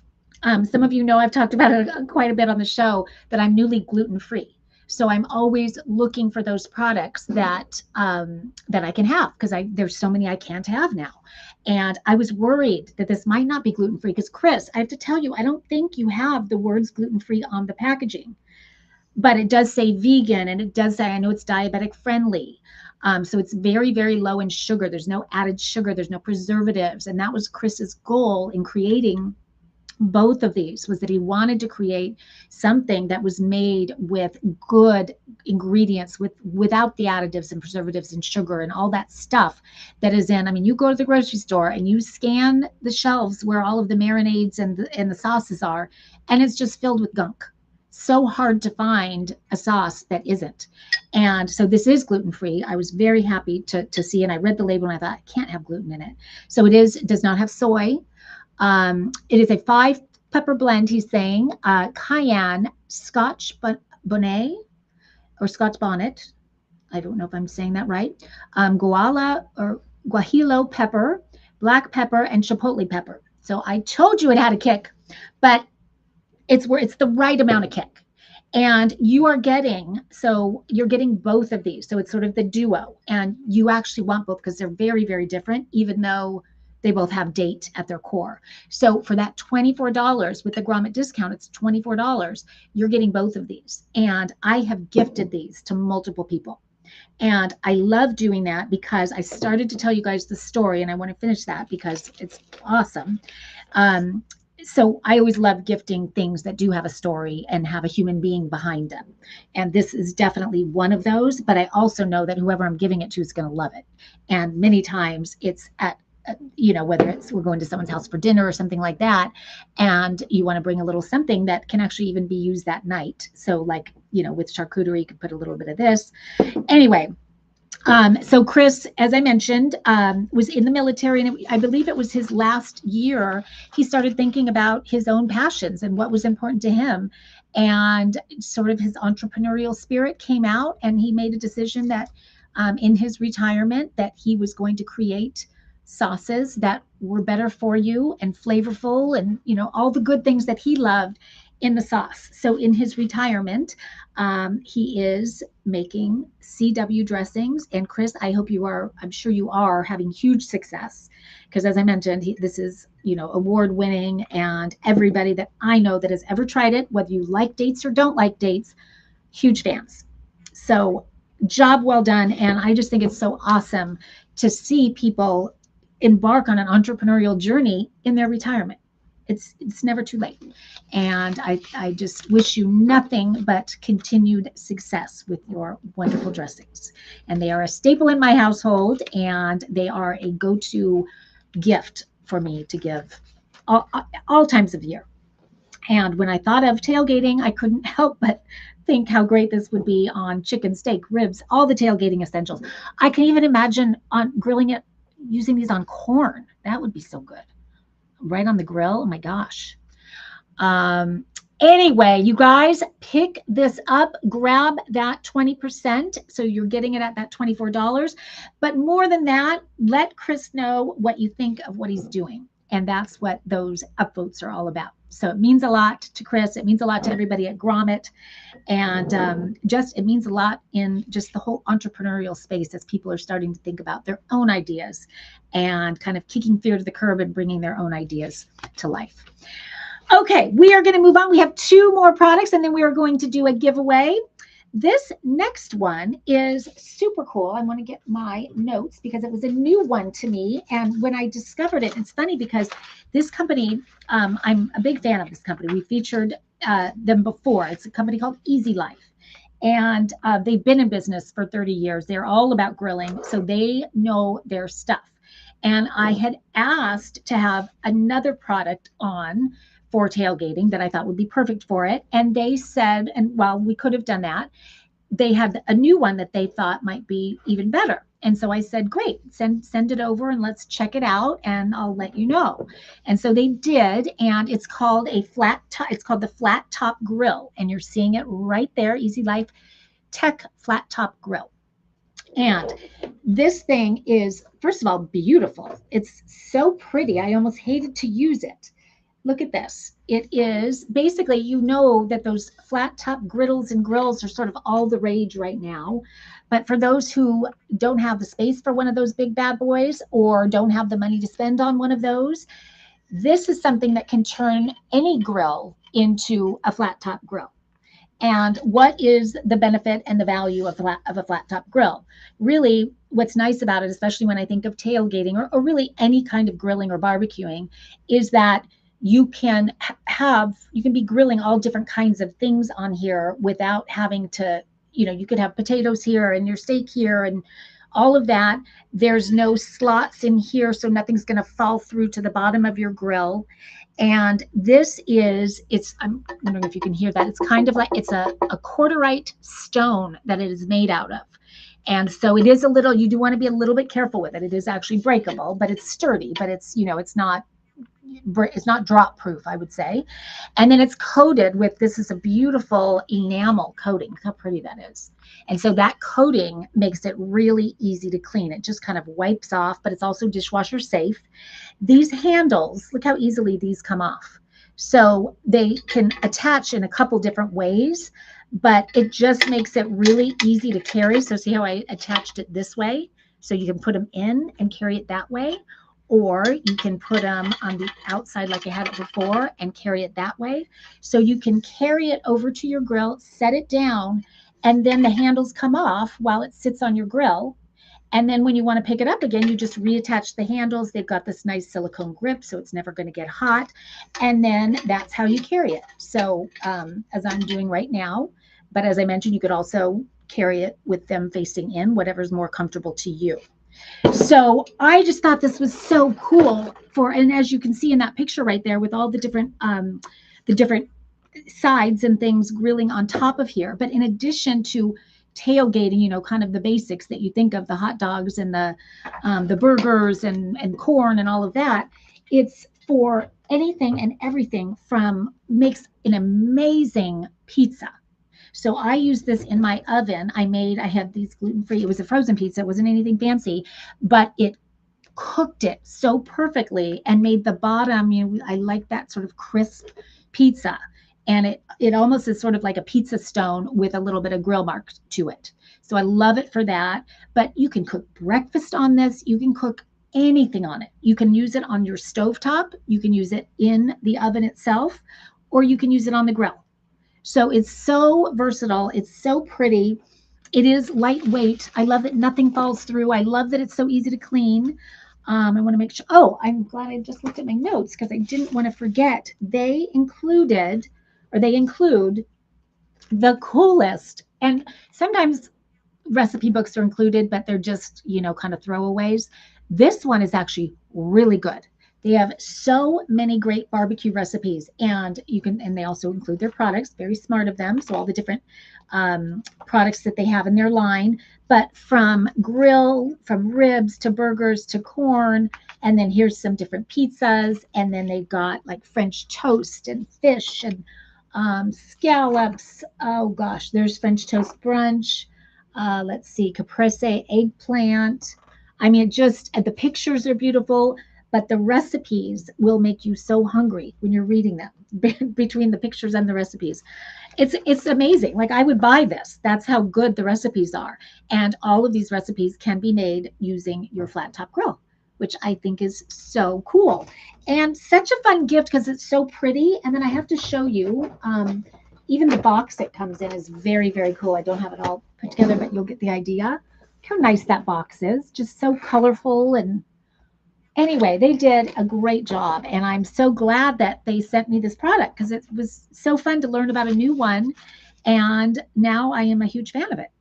[SPEAKER 1] Some of you know I've talked about it quite a bit on the show, that I'm newly gluten-free. So I'm always looking for those products that I can have, because there's so many I can't have now. And I was worried that this might not be gluten-free, because Chris, I have to tell you, I don't think you have the words gluten-free on the packaging, but it does say vegan, and it does say, I know it's diabetic friendly. So it's very, very low in sugar. There's no added sugar. There's no preservatives. And that was Chris's goal in creating both of these was that he wanted to create something that was made with good ingredients, without the additives and preservatives and sugar and all that stuff that is in. I mean, you go to the grocery store and you scan the shelves where all of the marinades and the sauces are, and it's just filled with gunk. So hard to find a sauce that isn't. And so this is gluten-free. I was very happy to see, and I read the label and I thought, I can't have gluten in it. So it does not have soy. It is a 5-pepper blend, he's saying, cayenne, Scotch bonnet, or Scotch bonnet. I don't know if I'm saying that right. Guajillo pepper, black pepper, and chipotle pepper. So I told you it had a kick, but it's the right amount of kick. And you're getting both of these. So it's sort of the duo. And you actually want both because they're very, very different, even though they both have date at their core. So for that $24 with the Grommet discount, it's $24. You're getting both of these. And I have gifted these to multiple people. And I love doing that because I started to tell you guys the story, and I want to finish that because it's awesome. So I always love gifting things that do have a story and have a human being behind them. And this is definitely one of those, but I also know that whoever I'm giving it to is going to love it. And many times it's at, whether it's we're going to someone's house for dinner or something like that, and you want to bring a little something that can actually even be used that night. So like, with charcuterie, you could put a little bit of this. Anyway, so Chris, as I mentioned, was in the military, and I believe it was his last year. He started thinking about his own passions and what was important to him, and sort of his entrepreneurial spirit came out, and he made a decision that in his retirement that he was going to create sauces that were better for you and flavorful and all the good things that he loved in the sauce. So in his retirement, he is making CW dressings. And Chris, I'm sure you are having huge success because, as I mentioned, this is, award winning, and everybody that I know that has ever tried it, whether you like dates or don't like dates, huge fans. So job well done. And I just think it's so awesome to see people embark on an entrepreneurial journey in their retirement. It's never too late. And I just wish you nothing but continued success with your wonderful dressings. And they are a staple in my household, and they are a go-to gift for me to give all times of year. And when I thought of tailgating, I couldn't help but think how great this would be on chicken, steak, ribs, all the tailgating essentials. I can even imagine on grilling it, using these on corn. That would be so good. Right on the grill. Oh my gosh. Anyway, you guys, pick this up, grab that 20%. So you're getting it at that $24. But more than that, let Chris know what you think of what he's doing. And that's what those upvotes are all about. So it means a lot to Chris. It means a lot to everybody at Grommet. And it means a lot in just the whole entrepreneurial space as people are starting to think about their own ideas and kind of kicking fear to the curb and bringing their own ideas to life. Okay, we are going to move on. We have 2 more products, and then we are going to do a giveaway. This next one is super cool. I want to get my notes because it was a new one to me. And when I discovered it, it's funny because this company, I'm a big fan of this company. We featured them before. It's a company called Easy Life. And they've been in business for 30 years. They're all about grilling, so they know their stuff. And I had asked to have another product on for tailgating that I thought would be perfect for it. And they said, and while we could have done that, they had a new one that they thought might be even better. And so I said, great, send it over and let's check it out and I'll let you know. And so they did, and it's called the flat top grill. And you're seeing it right there, Easy Life Tech Flat Top Grill. And this thing is, first of all, beautiful. It's so pretty. I almost hated to use it. Look at this. It is basically, that those flat top griddles and grills are sort of all the rage right now. But for those who don't have the space for one of those big bad boys or don't have the money to spend on one of those, this is something that can turn any grill into a flat top grill. And what is the benefit and the value of a flat top grill? Really, what's nice about it, especially when I think of tailgating or really any kind of grilling or barbecuing, is that you can you can be grilling all different kinds of things on here without having to, you could have potatoes here and your steak here and all of that. There's no slots in here, so nothing's going to fall through to the bottom of your grill. And this is, I don't know if you can hear that. It's kind of like, it's a quarterite stone that it is made out of. And so it is a little, you do want to be a little bit careful with it. It is actually breakable, but it's sturdy, but it's, it's not drop proof, I would say. And then it's coated with, this is a beautiful enamel coating. Look how pretty that is. And so that coating makes it really easy to clean. It just kind of wipes off, but it's also dishwasher safe. These handles, look how easily these come off. So they can attach in a couple different ways, but it just makes it really easy to carry. So see how I attached it this way? So you can put them in and carry it that way, or you can put them on the outside like I had it before and carry it that way. So you can carry it over to your grill, set it down, and then the handles come off while it sits on your grill. And then when you want to pick it up again, you just reattach the handles. They've got this nice silicone grip, so it's never going to get hot. And then that's how you carry it. So as I'm doing right now, but as I mentioned, you could also carry it with them facing in, whatever's more comfortable to you. So I just thought this was so cool and as you can see in that picture right there with all the different sides and things grilling on top of here. But in addition to tailgating, kind of the basics that you think of, the hot dogs and the burgers and corn and all of that, it's for anything and everything. Makes an amazing pizza. So I use this in my oven. I had these gluten-free. It was a frozen pizza. It wasn't anything fancy, but it cooked it so perfectly and made the bottom, I like that sort of crisp pizza. And it almost is sort of like a pizza stone with a little bit of grill mark to it. So I love it for that. But you can cook breakfast on this. You can cook anything on it. You can use it on your stovetop. You can use it in the oven itself, or you can use it on the grill. So it's so versatile. It's so pretty. It is lightweight. I love that nothing falls through. I love that it's so easy to clean. I want to make sure. Oh, I'm glad I just looked at my notes because I didn't want to forget. They include the coolest. And sometimes recipe books are included, but they're just, kind of throwaways. This one is actually really good. They have so many great barbecue recipes, and they also include their products. Very smart of them. So all the different products that they have in their line, but from ribs to burgers to corn, and then here's some different pizzas, and then they've got like French toast and fish and scallops. Oh gosh, there's French toast brunch. Let's see, caprese eggplant. I mean, the pictures are beautiful. But the recipes will make you so hungry when you're reading them between the pictures and the recipes. It's amazing. Like I would buy this. That's how good the recipes are. And all of these recipes can be made using your flat top grill, which I think is so cool. And such a fun gift because it's so pretty. And then I have to show you, even the box it comes in is very, very cool. I don't have it all put together, but you'll get the idea. Look how nice that box is. Just so colorful. And anyway, they did a great job, and I'm so glad that they sent me this product because it was so fun to learn about a new one, and now I am a huge fan of it.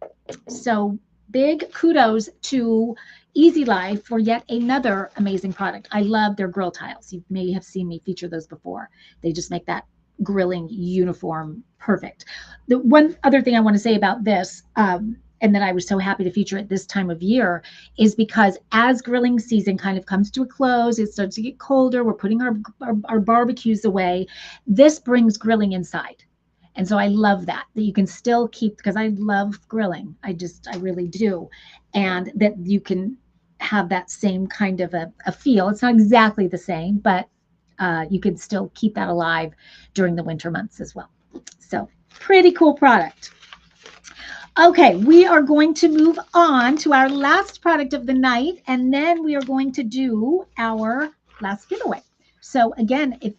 [SPEAKER 1] So big kudos to Easy Life for yet another amazing product. I love their grill tiles. You may have seen me feature those before. They just make that grilling uniform perfect. The one other thing I want to say about this, and that I was so happy to feature it this time of year, is because as grilling season kind of comes to a close, it starts to get colder, we're putting our barbecues away, this brings grilling inside. And so I love that you can still keep, because I love grilling. I really do. And that you can have that same kind of a feel. It's not exactly the same, but you can still keep that alive during the winter months as well. So pretty cool product. Okay, we are going to move on to our last product of the night, and then we are going to do our last giveaway. So again, if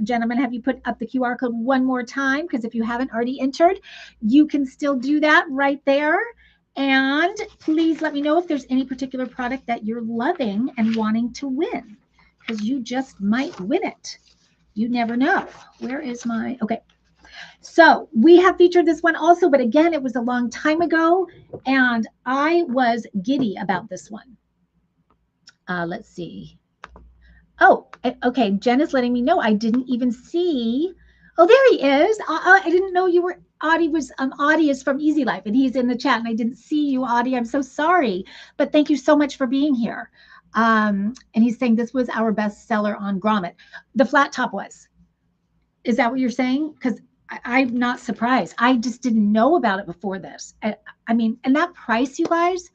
[SPEAKER 1] gentlemen, have you put up the QR code one more time? Because if you haven't already entered, you can still do that right there. And please let me know if there's any particular product that you're loving and wanting to win, because you just might win it. you never know. Where is my, okay. So we have featured this one also, but again, it was a long time ago, and I was giddy about this one. Let's see. Oh, okay. Jen is letting me know I didn't even see. Oh, there he is. I didn't know you were. Audie is from Easy Life, and he's in the chat, and I didn't see you, Audie. I'm so sorry, but thank you so much for being here. And he's saying this was our best seller on Grommet. The flat top was. Is that what you're saying? Because I'm not surprised. I just didn't know about it before this. I mean, and that price, you guys,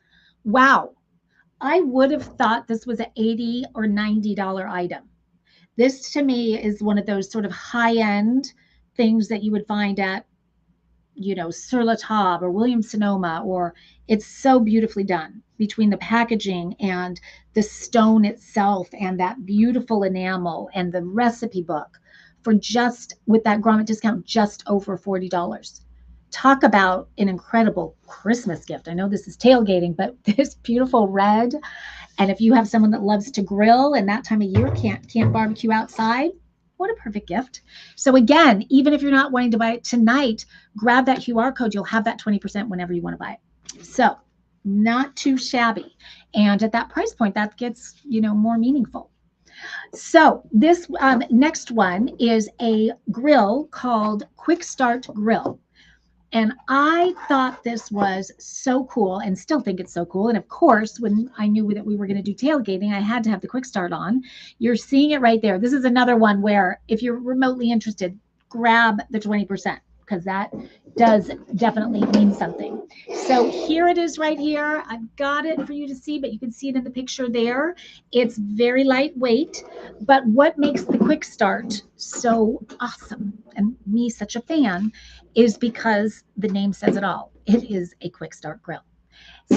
[SPEAKER 1] wow. I would have thought this was an $80 or $90 item. This to me is one of those sort of high-end things that you would find at, Sur La Table or Williams Sonoma, or it's so beautifully done between the packaging and the stone itself and that beautiful enamel and the recipe book for just with that Grommet discount, just over $40. Talk about an incredible Christmas gift. I know this is tailgating, but this beautiful red. And if you have someone that loves to grill and that time of year can't barbecue outside, what a perfect gift. So again, even if you're not wanting to buy it tonight, grab that QR code. You'll have that 20% whenever you want to buy it. So not too shabby. And at that price point, that gets, more meaningful. So this next one is a grill called Quick Start Grill. And I thought this was so cool and still think it's so cool. And of course, when I knew that we were going to do tailgating, I had to have the quick start on. You're seeing it right there. This is another one where if you're remotely interested, grab the 20% because that does definitely mean something. So here it is right here. I've got it for you to see, but you can see it in the picture there. It's very lightweight, but what makes the quick start so awesome and me such a fan is because the name says it all. It is a quick start grill.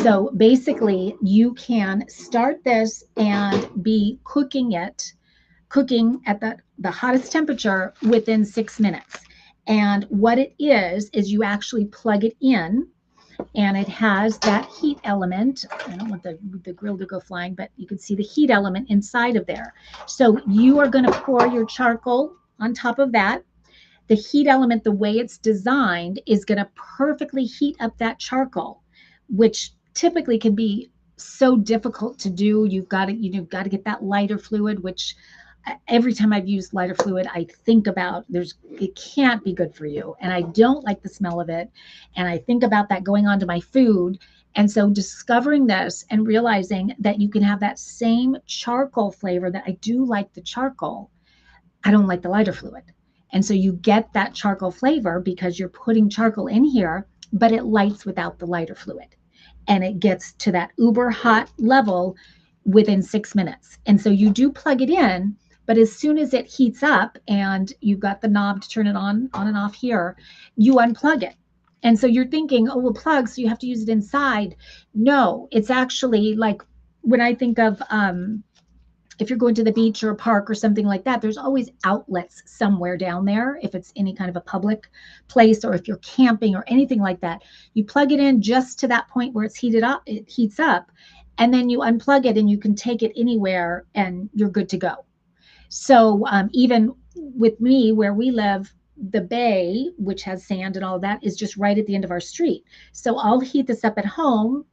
[SPEAKER 1] So basically you can start this and be cooking at the hottest temperature within 6 minutes. And what it is you actually plug it in and it has that heat element. I don't want the grill to go flying, but you can see the heat element inside of there. So you are going to pour your charcoal on top of that. The heat element, the way it's designed, is going to perfectly heat up that charcoal, which typically can be so difficult to do. You've got to get that lighter fluid, which every time I've used lighter fluid, I think about it can't be good for you. And I don't like the smell of it. And I think about that going onto my food. And so discovering this and realizing that you can have that same charcoal flavor that I do like the charcoal. I don't like the lighter fluid. And so you get that charcoal flavor because you're putting charcoal in here, but it lights without the lighter fluid. And it gets to that uber hot level within 6 minutes. And so you do plug it in, but as soon as it heats up and you've got the knob to turn it on and off here, you unplug it. And so you're thinking, oh, well, plug, so you have to use it inside. No, it's actually like when I think of if you're going to the beach or a park or something like that, there's always outlets somewhere down there. If it's any kind of a public place or if you're camping or anything like that, you plug it in just to that point where it's heated up, it heats up, and then you unplug it and you can take it anywhere and you're good to go. So even with me, where we live, the bay, which has sand and all that, is just right at the end of our street. So I'll heat this up at home,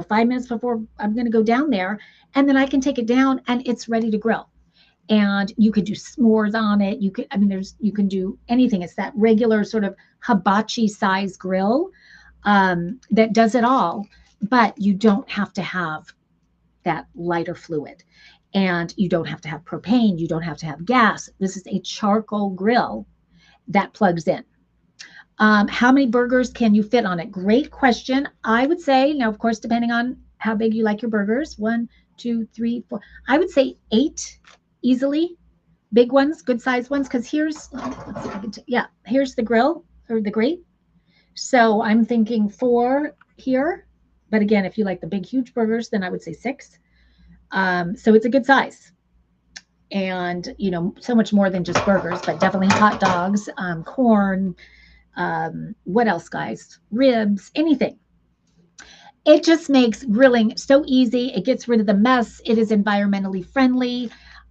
[SPEAKER 1] 5 minutes before I'm going to go down there, and then I can take it down and it's ready to grill. And you could do s'mores on it. You can do anything. It's that regular sort of hibachi size grill that does it all, but you don't have to have that lighter fluid. And you don't have to have propane. You don't have to have gas. This is a charcoal grill that plugs in. How many burgers can you fit on it? Great question. I would say, now, of course, depending on how big you like your burgers, 1, 2, 3, 4. I would say 8 easily. Big ones, good sized ones. Because here's the grill or the grate. So I'm thinking 4 here. But again, if you like the big, huge burgers, then I would say 6. So it's a good size. And, so much more than just burgers, but definitely hot dogs, corn, what else, guys? Ribs, anything. It just makes grilling so easy. It gets rid of the mess. It is environmentally friendly.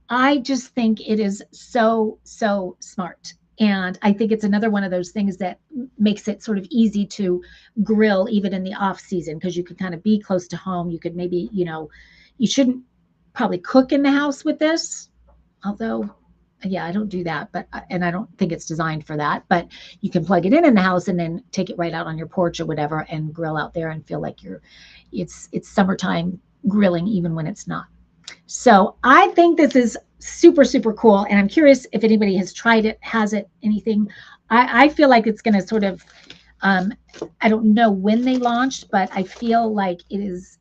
[SPEAKER 1] I just think it is so, so smart. And I think it's another one of those things that makes it sort of easy to grill even in the off season, because you could kind of be close to home. You could maybe, you shouldn't probably cook in the house with this, although yeah, I don't do that, but and I don't think it's designed for that, but you can plug it in the house and then take it right out on your porch or whatever and grill out there and feel like it's summertime grilling even when it's not. So I think this is super, super cool. And I'm curious if anybody has tried it, has it, anything. I feel like it's going to sort of, I don't know when they launched, but I feel like it is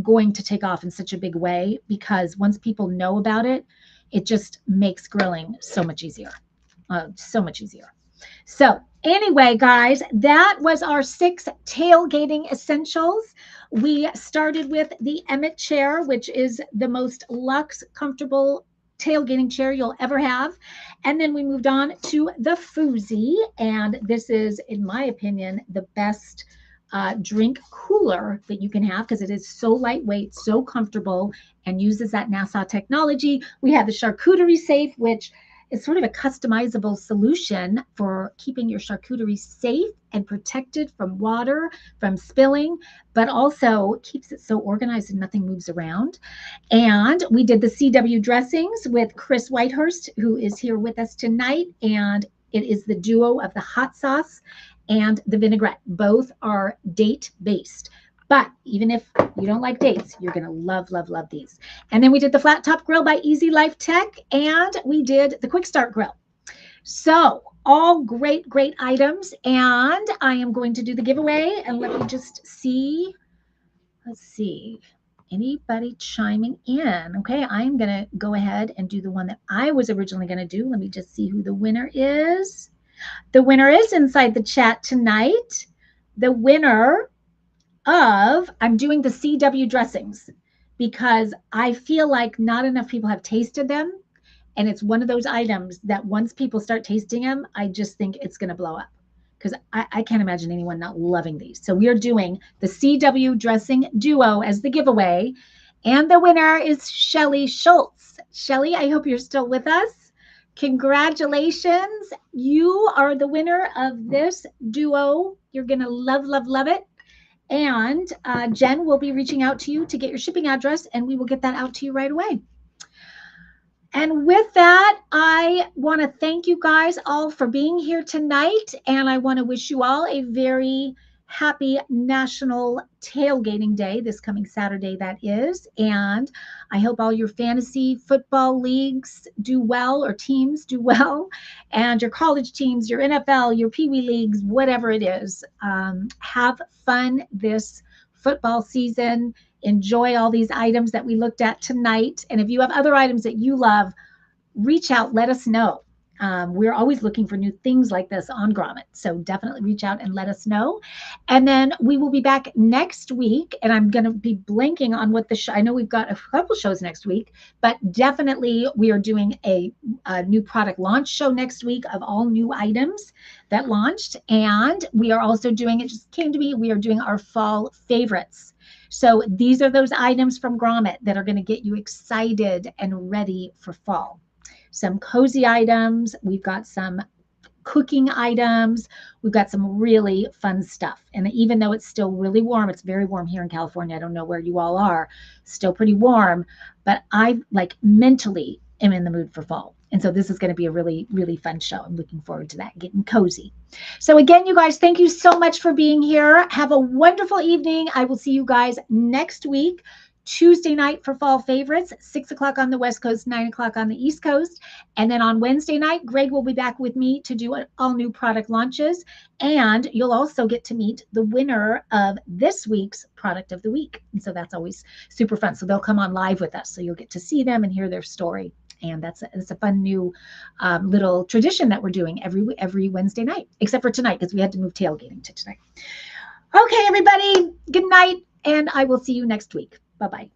[SPEAKER 1] going to take off in such a big way, because once people know about it, it just makes grilling so much easier. So much easier. So anyway, guys, that was our 6 tailgating essentials. We started with the Emmett chair, which is the most luxe, comfortable tailgating chair you'll ever have. And then we moved on to the Fousey. And this is, in my opinion, the best drink cooler that you can have, because it is so lightweight, so comfortable, and uses that NASA technology. We have the charcuterie safe, which is sort of a customizable solution for keeping your charcuterie safe and protected from water, from spilling, but also keeps it so organized and nothing moves around. And we did the CW dressings with Chris Whitehurst, who is here with us tonight. And it is the duo of the hot sauce and the vinaigrette. Both are date-based. But even if you don't like dates, you're going to love, love, love these. And then we did the flat top grill by Easy Life Tech, and we did the quick start grill. So all great, great items. And I am going to do the giveaway, and let me just see. Let's see. Anybody chiming in? Okay, I'm going to go ahead and do the one that I was originally going to do. Let me just see who the winner is. The winner is inside the chat tonight. The winner of, I'm doing the CW dressings because I feel like not enough people have tasted them. And it's one of those items that once people start tasting them, I just think it's going to blow up, because I can't imagine anyone not loving these. So we are doing the CW dressing duo as the giveaway. And the winner is Shelly Schultz. Shelly, I hope you're still with us. Congratulations. You are the winner of this duo. You're going to love, love, love it. And Jen will be reaching out to you to get your shipping address, and we will get that out to you right away. And with that, I want to thank you guys all for being here tonight. And I want to wish you all a very happy National Tailgating Day this coming Saturday, that is. And I hope all your fantasy football leagues do well, or teams do well, and your college teams, your NFL, your Pee Wee leagues, whatever it is. Have fun this football season. Enjoy all these items that we looked at tonight. And if you have other items that you love, reach out, let us know. We're always looking for new things like this on Grommet. So definitely reach out and let us know. And then we will be back next week. And I'm going to be blanking on what the show, I know we've got a couple shows next week, but definitely we are doing a new product launch show next week of all new items that launched. And we are also doing, it just came to me, we are doing our fall favorites. So these are those items from Grommet that are going to get you excited and ready for fall. Some cozy items. We've got some cooking items. We've got some really fun stuff. And even though it's still really warm, it's very warm here in California. I don't know where you all are. Still pretty warm, but I mentally am in the mood for fall. And so this is going to be a really, really fun show. I'm looking forward to that, getting cozy. So again, you guys, thank you so much for being here. Have a wonderful evening. I will see you guys next week, Tuesday night for fall favorites, 6 o'clock on the West Coast, 9 o'clock on the East Coast. And then on Wednesday night, Greg will be back with me to do all new product launches. And you'll also get to meet the winner of this week's product of the week. And so that's always super fun. So they'll come on live with us. So you'll get to see them and hear their story. And it's a fun new little tradition that we're doing every Wednesday night, except for tonight, because we had to move tailgating to tonight. Okay, everybody, good night, and I will see you next week. Bye-bye.